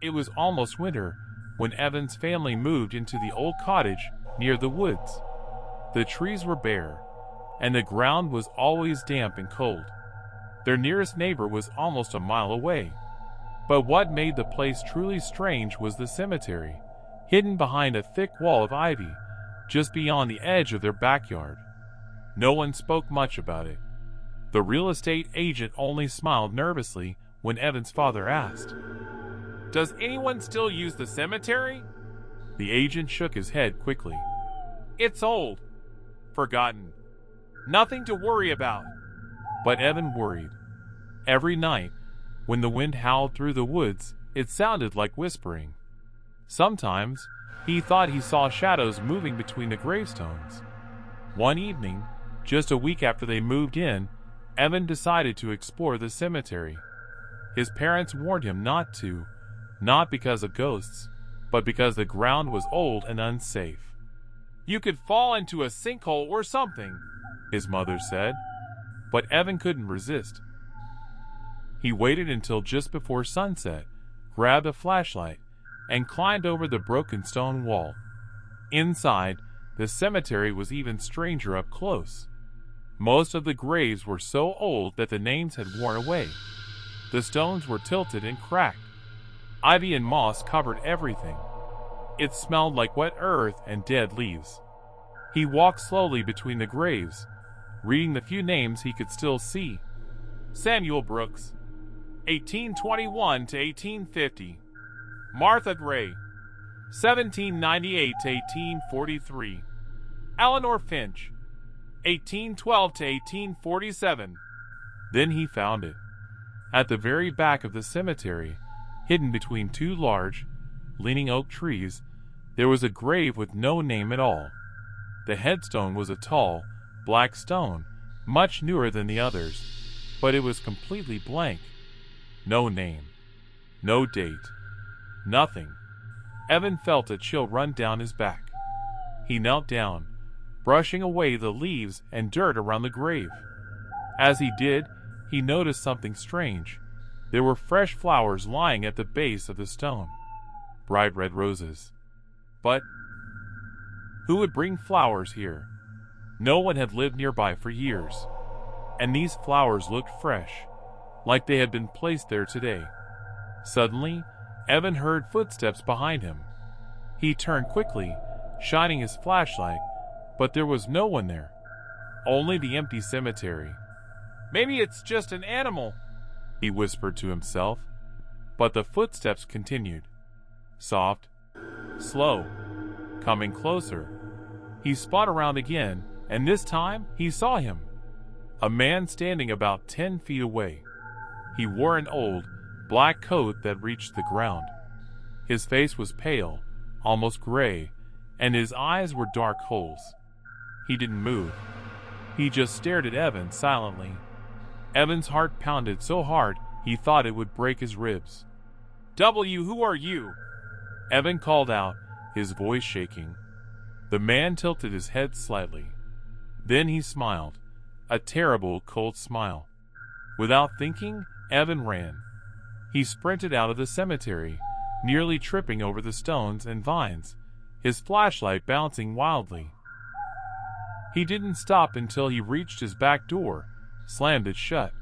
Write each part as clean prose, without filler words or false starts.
It was almost winter when Evan's family moved into the old cottage near the woods. The trees were bare, and the ground was always damp and cold. Their nearest neighbor was almost a mile away. But what made the place truly strange was the cemetery, hidden behind a thick wall of ivy, just beyond the edge of their backyard. No one spoke much about it. The real estate agent only smiled nervously when Evan's father asked, "Does anyone still use the cemetery?" The agent shook his head quickly. "It's old. Forgotten. Nothing to worry about." But Evan worried. Every night, when the wind howled through the woods, it sounded like whispering. Sometimes, he thought he saw shadows moving between the gravestones. One evening, just a week after they moved in, Evan decided to explore the cemetery. His parents warned him not to, not because of ghosts, but because the ground was old and unsafe. "You could fall into a sinkhole or something," his mother said. But Evan couldn't resist. He waited until just before sunset, grabbed a flashlight, and climbed over the broken stone wall. Inside, the cemetery was even stranger up close. Most of the graves were so old that the names had worn away. The stones were tilted and cracked. Ivy and moss covered everything. It smelled like wet earth and dead leaves. He walked slowly between the graves, reading the few names he could still see. Samuel Brooks, 1821 to 1850. Martha Gray, 1798 to 1843. Eleanor Finch, 1812 to 1847. Then he found it. At the very back of the cemetery, hidden between two large, leaning oak trees, there was a grave with no name at all. The headstone was a tall, black stone, much newer than the others, but it was completely blank. No name, no date, nothing. Evan felt a chill run down his back. He knelt down, brushing away the leaves and dirt around the grave. As he did, he noticed something strange. There were fresh flowers lying at the base of the stone, bright red roses. But who would bring flowers here? No one had lived nearby for years, and these flowers looked fresh, like they had been placed there today. Suddenly, Evan heard footsteps behind him. He turned quickly, shining his flashlight, but there was no one there. Only the empty cemetery. "Maybe it's just an animal," he whispered to himself. But the footsteps continued. Soft, slow, coming closer. He spun around again, and this time he saw him. A man standing about 10 feet away. He wore an old, black coat that reached the ground. His face was pale, almost gray, and his eyes were dark holes. He didn't move. He just stared at Evan silently. Evan's heart pounded so hard he thought it would break his ribs. Who are you?" Evan called out, his voice shaking. The man tilted his head slightly. Then he smiled, a terrible, cold smile. Without thinking, Evan ran. He sprinted out of the cemetery, nearly tripping over the stones and vines, his flashlight bouncing wildly. He didn't stop until he reached his back door, slammed it shut,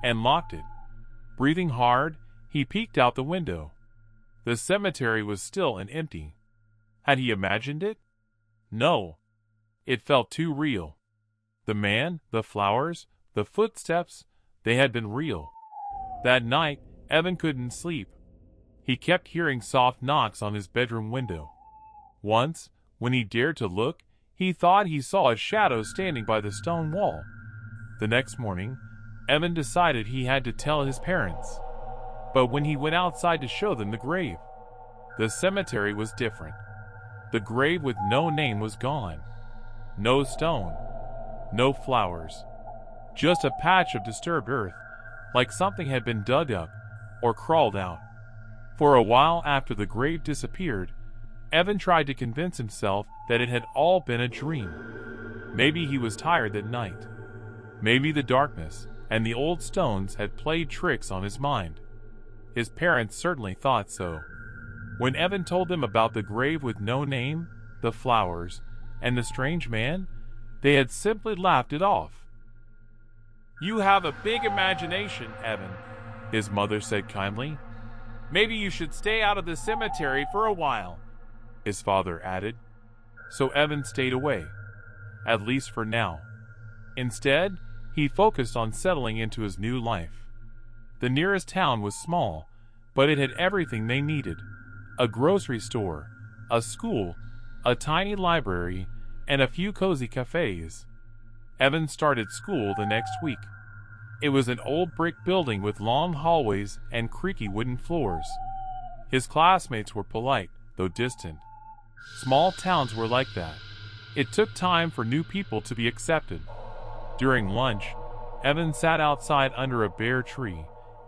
and locked it. Breathing hard, he peeked out the window. The cemetery was still and empty. Had he imagined it? No. It felt too real. The man, the flowers, the footsteps, they had been real. That night, Evan couldn't sleep. He kept hearing soft knocks on his bedroom window. Once, when he dared to look, he thought he saw a shadow standing by the stone wall. The next morning, Evan decided he had to tell his parents. But when he went outside to show them the grave, the cemetery was different. The grave with no name was gone. No stone. No flowers. Just a patch of disturbed earth, like something had been dug up or crawled out. For a while after the grave disappeared, Evan tried to convince himself that it had all been a dream. Maybe he was tired that night. Maybe the darkness and the old stones had played tricks on his mind. His parents certainly thought so. When Evan told them about the grave with no name, the flowers, and the strange man, they had simply laughed it off. "You have a big imagination, Evan," his mother said kindly. "Maybe you should stay out of the cemetery for a while," his father added. So Evan stayed away, at least for now. Instead, he focused on settling into his new life. The nearest town was small, but it had everything they needed: a grocery store, a school, a tiny library, and a few cozy cafes. Evan started school the next week. It was an old brick building with long hallways and creaky wooden floors. His classmates were polite, though distant. Small towns were like that. It took time for new people to be accepted. During lunch, Evan sat outside under a bare tree,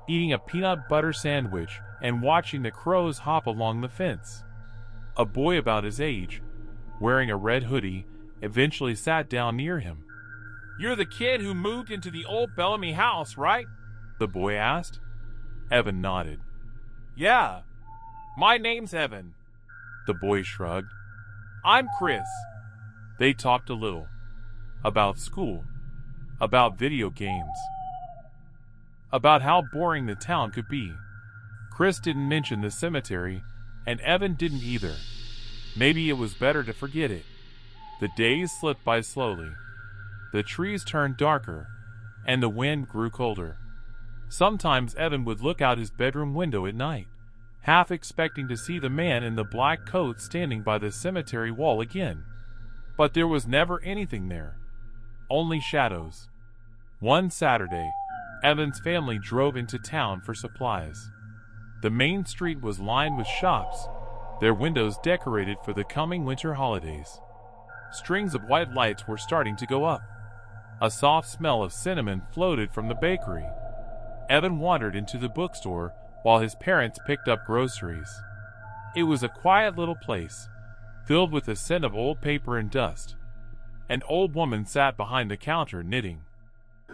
eating a peanut butter sandwich and watching the crows hop along the fence. A boy about his age, wearing a red hoodie, eventually sat down near him. "You're the kid who moved into the old Bellamy house, right?" the boy asked. Evan nodded. "Yeah, my name's Evan." The boy shrugged. "I'm Chris." They talked a little. About school. About video games. About how boring the town could be. Chris didn't mention the cemetery, and Evan didn't either. Maybe it was better to forget it. The days slipped by slowly. The trees turned darker, and the wind grew colder. Sometimes Evan would look out his bedroom window at night, half expecting to see the man in the black coat standing by the cemetery wall again. But there was never anything there. Only shadows. One Saturday, Evan's family drove into town for supplies. The main street was lined with shops, their windows decorated for the coming winter holidays. Strings of white lights were starting to go up. A soft smell of cinnamon floated from the bakery. Evan wandered into the bookstore while his parents picked up groceries. It was a quiet little place, filled with the scent of old paper and dust. An old woman sat behind the counter knitting.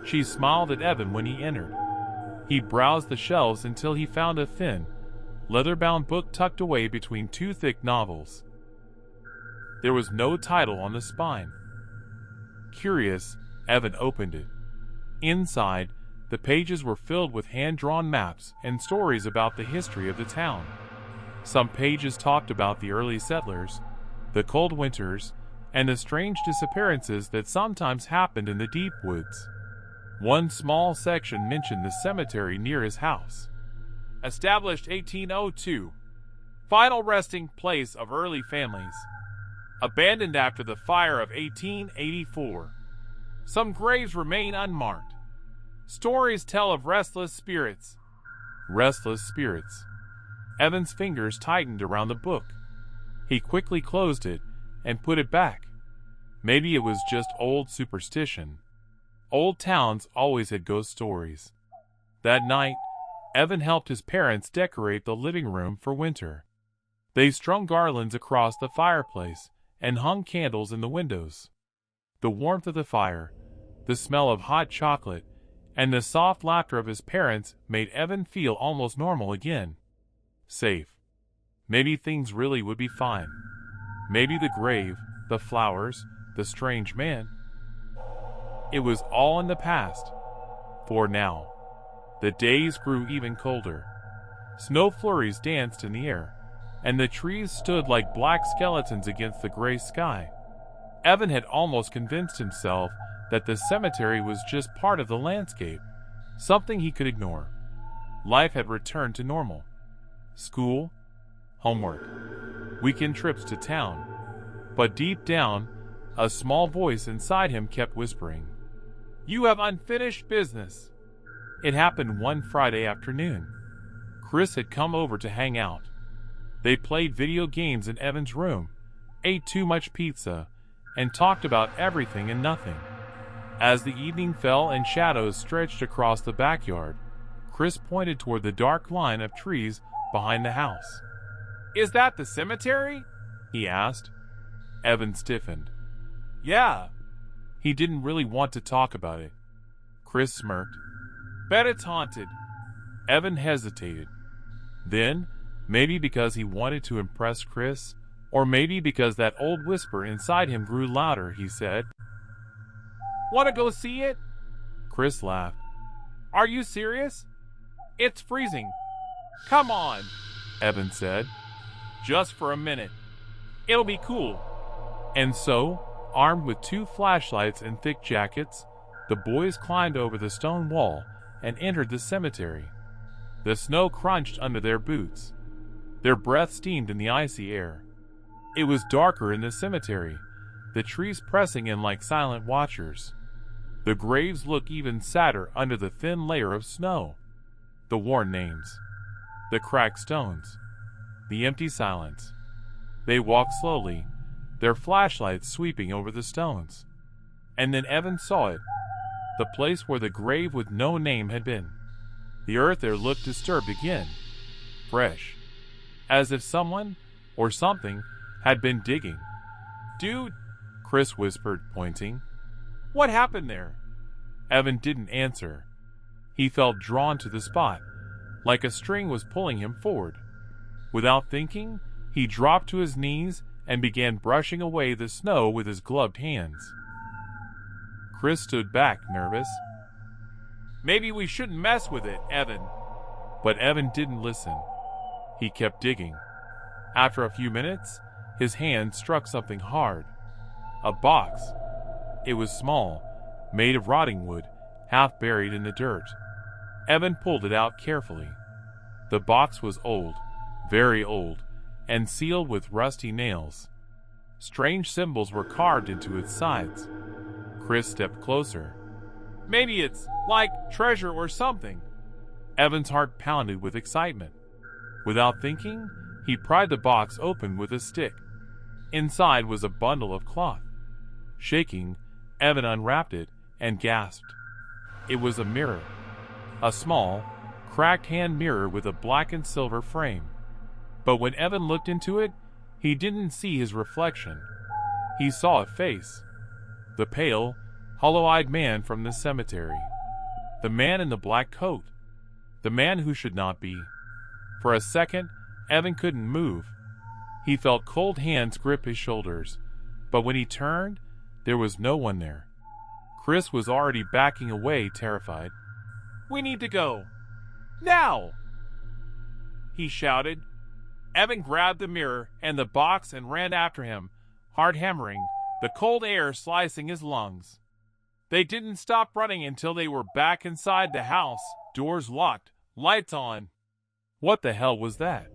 She smiled at Evan when he entered. He browsed the shelves until he found a thin, leather-bound book tucked away between two thick novels. There was no title on the spine. Curious, Evan opened it. Inside, the pages were filled with hand-drawn maps and stories about the history of the town. Some pages talked about the early settlers, the cold winters, and the strange disappearances that sometimes happened in the deep woods. One small section mentioned the cemetery near his house. Established 1802. Final resting place of early families. Abandoned after the fire of 1884. Some graves remain unmarked. Stories tell of restless spirits. Restless spirits. Evan's fingers tightened around the book. He quickly closed it and put it back. Maybe it was just old superstition. Old towns always had ghost stories. That night, Evan helped his parents decorate the living room for winter. They strung garlands across the fireplace and hung candles in the windows. The warmth of the fire, the smell of hot chocolate, and the soft laughter of his parents made Evan feel almost normal again. Safe. Maybe things really would be fine. Maybe the grave, the flowers, the strange man. It was all in the past. For now. The days grew even colder. Snow flurries danced in the air, and the trees stood like black skeletons against the gray sky. Evan had almost convinced himself that the cemetery was just part of the landscape, something he could ignore. Life had returned to normal. School, homework, weekend trips to town. But deep down, a small voice inside him kept whispering, "You have unfinished business." It happened one Friday afternoon. Chris had come over to hang out. They played video games in Evan's room, ate too much pizza, and talked about everything and nothing. As the evening fell and shadows stretched across the backyard, Chris pointed toward the dark line of trees behind the house. "Is that the cemetery?" he asked. Evan stiffened. "Yeah." He didn't really want to talk about it. Chris smirked. "Bet it's haunted." Evan hesitated. Then, maybe because he wanted to impress Chris, or maybe because that old whisper inside him grew louder, he said, "Want to go see it?" Chris laughed. "Are you serious? It's freezing." "Come on," Evan said. "Just for a minute. It'll be cool." And so, armed with 2 flashlights and thick jackets, the boys climbed over the stone wall and entered the cemetery. The snow crunched under their boots. Their breath steamed in the icy air. It was darker in the cemetery, the trees pressing in like silent watchers. The graves looked even sadder under the thin layer of snow. The worn names, the cracked stones, the empty silence. They walked slowly, their flashlights sweeping over the stones. And then Evan saw it, the place where the grave with no name had been. The earth there looked disturbed again, fresh, as if someone or something had been digging. "Dude," Chris whispered, pointing. "What happened there?" Evan didn't answer. He felt drawn to the spot, like a string was pulling him forward. Without thinking, he dropped to his knees and began brushing away the snow with his gloved hands. Chris stood back, nervous. "Maybe we shouldn't mess with it, Evan." But Evan didn't listen. He kept digging. After a few minutes, his hand struck something hard. A box. It was small, made of rotting wood, half buried in the dirt. Evan pulled it out carefully. The box was old, very old, and sealed with rusty nails. Strange symbols were carved into its sides. Chris stepped closer. "Maybe it's like treasure or something." Evan's heart pounded with excitement. Without thinking, he pried the box open with a stick. Inside was a bundle of cloth. Shaking, Evan unwrapped it and gasped. It was a mirror. A small, cracked hand mirror with a black and silver frame. But when Evan looked into it, he didn't see his reflection. He saw a face. The pale, hollow-eyed man from the cemetery. The man in the black coat. The man who should not be. For a second, Evan couldn't move. He felt cold hands grip his shoulders, but when he turned, there was no one there. Chris was already backing away, terrified. "We need to go. Now!" he shouted. Evan grabbed the mirror and the box and ran after him, heart hammering, the cold air slicing his lungs. They didn't stop running until they were back inside the house, doors locked, lights on. "What the hell was that?"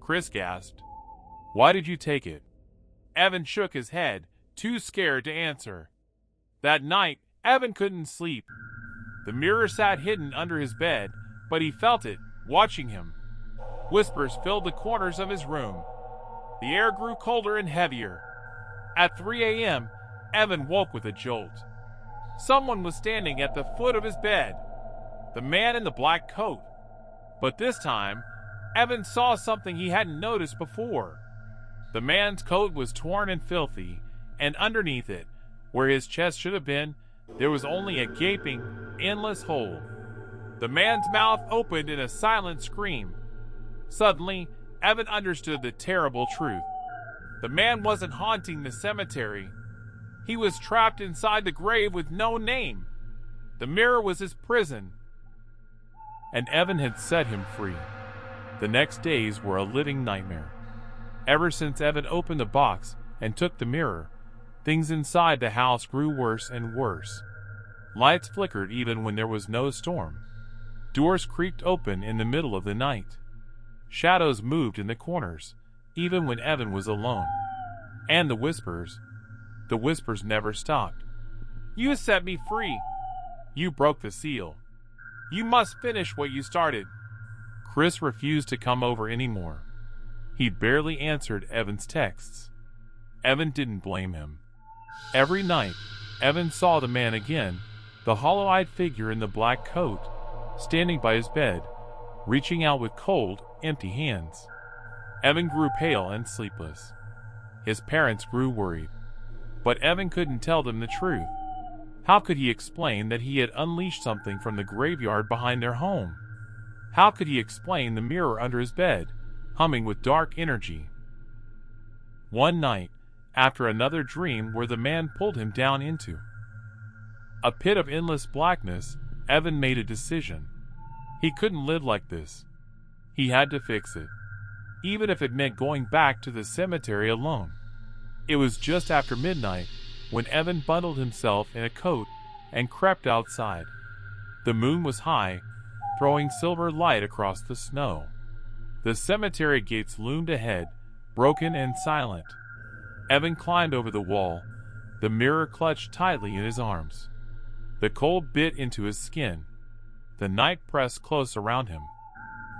Chris gasped. "Why did you take it?" Evan shook his head, too scared to answer. That night, Evan couldn't sleep. The mirror sat hidden under his bed, but he felt it, watching him. Whispers filled the corners of his room. The air grew colder and heavier. At 3 a.m., Evan woke with a jolt. Someone was standing at the foot of his bed. The man in the black coat. But this time, Evan saw something he hadn't noticed before. The man's coat was torn and filthy, and underneath it, where his chest should have been, there was only a gaping, endless hole. The man's mouth opened in a silent scream. Suddenly, Evan understood the terrible truth. The man wasn't haunting the cemetery. He was trapped inside the grave with no name. The mirror was his prison. And Evan had set him free. The next days were a living nightmare. Ever since Evan opened the box and took the mirror, things inside the house grew worse and worse. Lights flickered even when there was no storm. Doors creaked open in the middle of the night. Shadows moved in the corners, even when Evan was alone. And the whispers never stopped. "You set me free. You broke the seal. You must finish what you started." Chris refused to come over anymore. He barely answered Evan's texts. Evan didn't blame him. Every night, Evan saw the man again, the hollow-eyed figure in the black coat, standing by his bed, reaching out with cold, empty hands. Evan grew pale and sleepless. His parents grew worried. But Evan couldn't tell them the truth. How could he explain that he had unleashed something from the graveyard behind their home? How could he explain the mirror under his bed, humming with dark energy? One night, after another dream where the man pulled him down into a pit of endless blackness, Evan made a decision. He couldn't live like this. He had to fix it, even if it meant going back to the cemetery alone. It was just after midnight when Evan bundled himself in a coat and crept outside. The moon was high, throwing silver light across the snow. The cemetery gates loomed ahead, broken and silent. Evan climbed over the wall, the mirror clutched tightly in his arms. The cold bit into his skin. The night pressed close around him.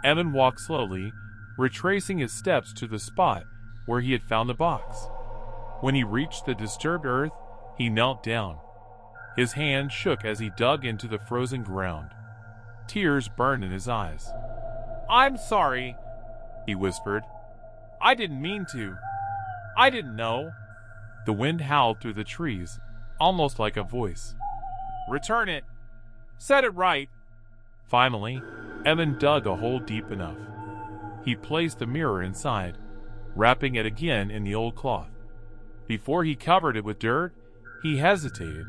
Evan walked slowly, retracing his steps to the spot where he had found the box. When he reached the disturbed earth, he knelt down. His hand shook as he dug into the frozen ground. Tears burned in his eyes. "I'm sorry," he whispered. "I didn't mean to. I didn't know." The wind howled through the trees, almost like a voice. "Return it. Set it right." Finally, Evan dug a hole deep enough. He placed the mirror inside, wrapping it again in the old cloth. Before he covered it with dirt, he hesitated.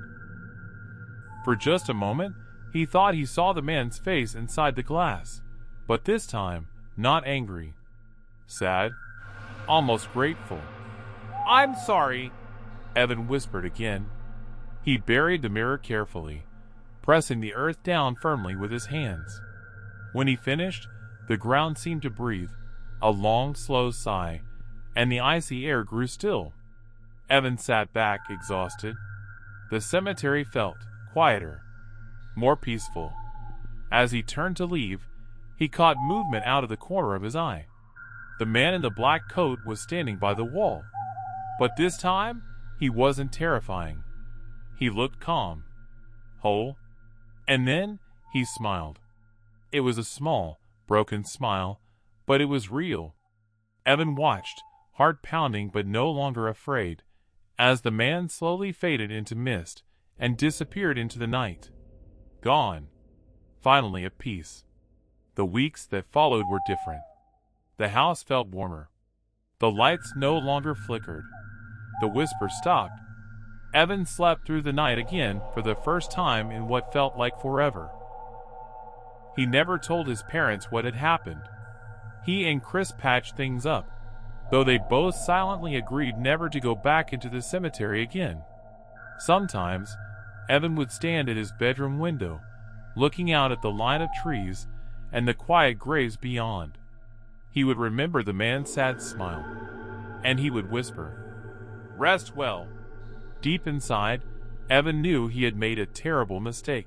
For just a moment, he thought he saw the man's face inside the glass, but this time, not angry. Sad, almost grateful. "I'm sorry," Evan whispered again. He buried the mirror carefully, pressing the earth down firmly with his hands. When he finished, the ground seemed to breathe, a long, slow sigh, and the icy air grew still. Evan sat back, exhausted. The cemetery felt quieter, more peaceful. As he turned to leave, he caught movement out of the corner of his eye. The man in the black coat was standing by the wall. But this time, he wasn't terrifying. He looked calm, whole, and then he smiled. It was a small, broken smile, but it was real. Evan watched, heart pounding but no longer afraid, as the man slowly faded into mist and disappeared into the night. Gone. Finally at peace. The weeks that followed were different. The house felt warmer. The lights no longer flickered. The whisper stopped. Evan slept through the night again for the first time in what felt like forever. He never told his parents what had happened. He and Chris patched things up, though they both silently agreed never to go back into the cemetery again. Sometimes, Evan would stand at his bedroom window, looking out at the line of trees and the quiet graves beyond. He would remember the man's sad smile, and he would whisper, "Rest well." Deep inside, Evan knew he had made a terrible mistake.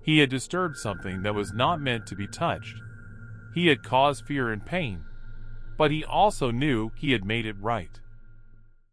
He had disturbed something that was not meant to be touched. He had caused fear and pain, but he also knew he had made it right.